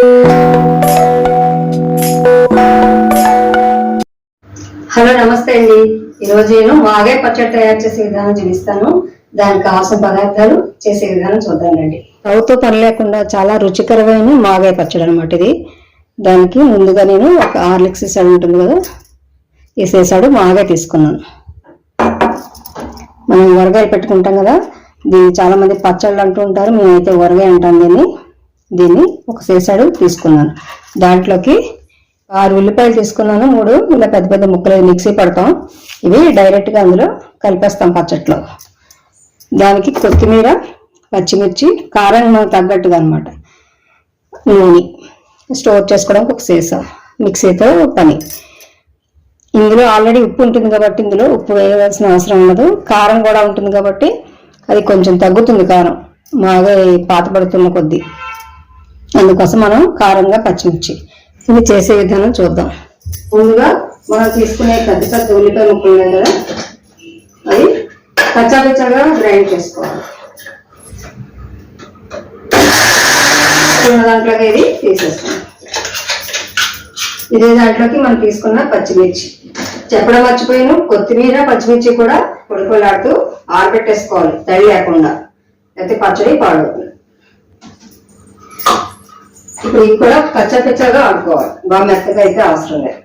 Hello నమస్తే అండి. ఈరోజు నేను మాగాయ పచ్చడి తయారు చేసే విధానం చూపిస్తాను. దానికి కావాల్సిన పదార్థాలు చేసే విధానం చూద్దామండి. స్టవ్తో పని లేకుండా చాలా రుచికరమైన మాగాయ పచ్చడి అనమాట ఇది. దానికి ముందుగా నేను ఒక హార్లిక్స్ సీసాడు ఉంటుంది కదా, ఈ సీసాడు మాగాయ తీసుకున్నాను. మనం వరగాయలు పెట్టుకుంటాం కదా, దీన్ని చాలా మంది పచ్చళ్ళు అంటూ ఉంటారు, మేమైతే వరగాయ అంటాం దీన్ని ఒక సీసాడు తీసుకున్నాను. దాంట్లోకి 6 ఉల్లిపాయలు తీసుకున్నాను. 3 ఇలా పెద్ద పెద్ద ముక్కలు మిక్సీ పడతాం. ఇవి డైరెక్ట్గా అందులో కలిపేస్తాం పచ్చట్లో. దానికి కొత్తిమీర, పచ్చిమిర్చి, కారం మనకు తగ్గట్టుగా అనమాట, నూనె, స్టోర్ చేసుకోవడానికి ఒక సీసా, మిక్సీతో పని. ఇందులో ఆల్రెడీ ఉప్పు ఉంటుంది కాబట్టి ఇందులో ఉప్పు వేయవలసిన అవసరం ఉండదు. కారం కూడా ఉంటుంది కాబట్టి అది కొంచెం తగ్గుతుంది కారం బాగా పాతపడుతున్న కొద్దీ. అందుకోసం మనం కారంగా పచ్చిమిర్చి ఇది చేసే విధానం చూద్దాం. ముందుగా మనం తీసుకునే పెద్ద పెద్ద ఉల్లిపాయ ముక్కలు ఉన్నాయి కదా, అవి కచ్చాపచ్చాగా గ్రైండ్ చేసుకోవాలి. దాంట్లోకి ఇది తీసేస్తాం. ఇదే దాంట్లోకి మనం తీసుకున్న పచ్చిమిర్చి, చెప్పడం మర్చిపోయాను, కొత్తిమీర పచ్చిమిర్చి కూడా పొడిపోలాడుతూ ఆరబెట్టేసుకోవాలి తడి లేకుండా, అయితే పచ్చడి పాడవుతుంది. ఇప్పుడు ఇది కూడా కచ్చాపచ్చాగా ఆడుకోవాలి, బాగా మెత్తగా అయితే అవసరం లేదు.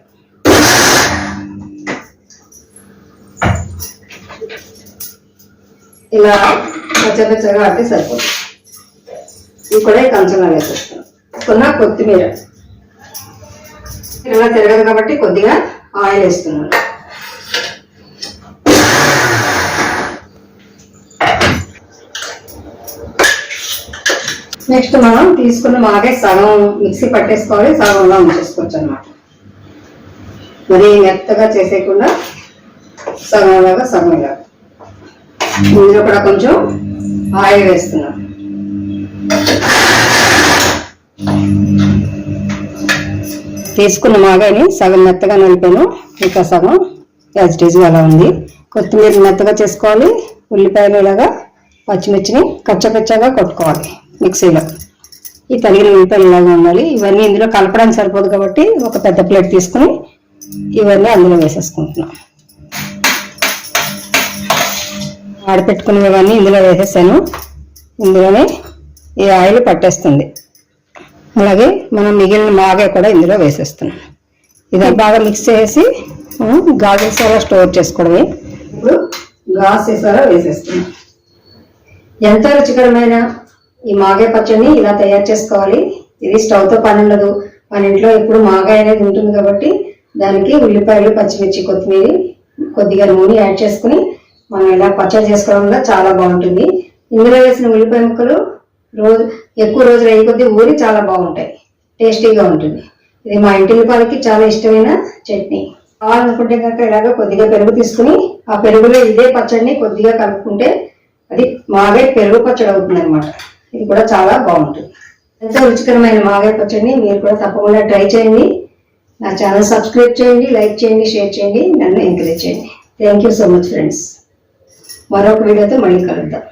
ఇలా కచ్చాపచ్చాగా ఆడితే సరిపోతుంది. ఇది కూడా కంచంలో వేసేస్తాను. కొత్తిమీర ఇలా తిరగదు కాబట్టి కొద్దిగా ఆయిల్ వేస్తున్నాను. నెక్స్ట్ మనం తీసుకున్న మాగే సగం మిక్సీ పట్టేసుకోవాలి, సగంలో ఉంచేసుకోవచ్చు అనమాట. మరి మెత్తగా చేసేయకుండా సగంలాగా సగంలాగా. ఇందులో కూడా కొంచెం ఆయిల్ వేస్తున్నాం. తీసుకున్న మాగాయని సగం మెత్తగా నలిపాను, ఇంకా సగం యాజిటీజ్గా అలా ఉంది. కొత్తిమీర మెత్తగా చేసుకోవాలి, ఉల్లిపాయలు ఇలాగా, పచ్చిమిర్చిని కచ్చపచ్చగా కొట్టుకోవాలి మిక్సీలో. ఈ తగిన ఉల్లిపాయలు ఇలాగా ఉండాలి. ఇవన్నీ ఇందులో కలపడానికి సరిపోదు కాబట్టి ఒక పెద్ద ప్లేట్ తీసుకుని ఇవన్నీ అందులో వేసేసుకుంటున్నాం. ఆడపెట్టుకునేవన్నీ ఇందులో వేసేసాను. ఇందులోనే ఈ ఆయిల్ పట్టేస్తుంది. అలాగే మనం మిగిలిన మాగాయ కూడా ఇందులో వేసేస్తున్నాం. ఇది బాగా మిక్స్ చేసి గాజు సీసాలో స్టోర్ చేసుకోవడమే. ఇప్పుడు గాజు సీసాలో వేసేస్తున్నాం. ఎంతో రుచికరమైన ఈ మాగాయ పచ్చడిని ఇలా తయారు చేసుకోవాలి. ఇది స్టవ్తో పని ఉండదు, మన ఇంట్లో ఎప్పుడు మాగాయ అనేది ఉంటుంది కాబట్టి దానికి ఉల్లిపాయలు, పచ్చిమిర్చి, కొత్తిమీర, కొద్దిగా నూనె యాడ్ చేసుకుని మనం ఇలా పచ్చడి చేసుకోవడం వల్ల చాలా బాగుంటుంది. ఇందులో వేసిన ఉల్లిపాయ ముక్కలు ఎక్కువ రోజులు అయ్యే కొద్దీ ఊరి చాలా బాగుంటాయి, టేస్టీగా ఉంటుంది. ఇది మా ఇంటిల్లిపాలకి చాలా ఇష్టమైన చట్నీ. కావాలనుకుంటే కనుక ఇలాగ కొద్దిగా పెరుగు తీసుకుని ఆ పెరుగులో ఇదే పచ్చడిని కొద్దిగా కలుపుకుంటే అది మాగాయ పెరుగు పచ్చడి అవుతుంది అనమాట. ఇది కూడా చాలా బాగుంటుంది. ఎంతో రుచికరమైన మాగాయ పచ్చడిని మీరు కూడా తప్పకుండా ట్రై చేయండి. నా ఛానల్ సబ్స్క్రైబ్ చేయండి, లైక్ చేయండి, షేర్ చేయండి, నన్ను ఎంకరేజ్ చేయండి. Thank you so much friends. మరొక వీడియోతో మళ్ళీ కలుద్దాం.